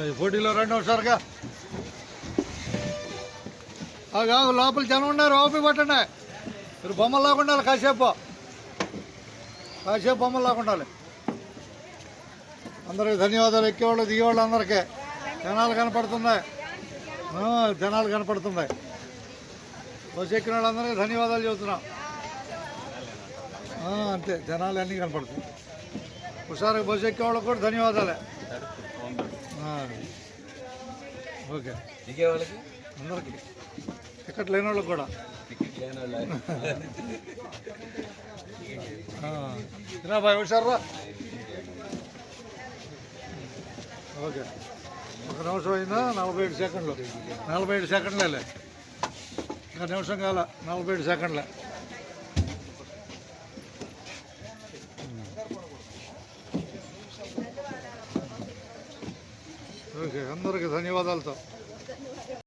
ఈ పోటీలో రండి ఒకసారిగా. ఆగు లోపల జనం ఉన్నారు, ఓపిక పట్టండి. మీరు బొమ్మలు లాగా ఉండాలి, కాసేపు బొమ్మలు లాగా ఉండాలి. అందరికి ధన్యవాదాలు. ఎక్కేవాళ్ళు దిగేవాళ్ళు అందరికీ జనాలు కనపడుతున్నాయి, బస్సు ఎక్కిన వాళ్ళందరికీ ధన్యవాదాలు చెబుతున్నాం. అంతే, జనాలు అన్నీ కనపడుతున్నాయి. ఒకసారి బస్సు ఎక్కేవాళ్ళకి కూడా ధన్యవాదాలే. ఓకే, దిగేవాళ్ళకి అందరికీ, టికెట్ లేని వాళ్ళకి కూడా. బాయ్ హుషారా. ఓకే, 1 నిమిషం అయిందా? 47 సెకండ్లు. 47 సెకండ్లే, ఇంకా నిమిషం కాల, 47 సెకండ్లే. ఓకే, అందరికీ ధన్యవాదాలతో.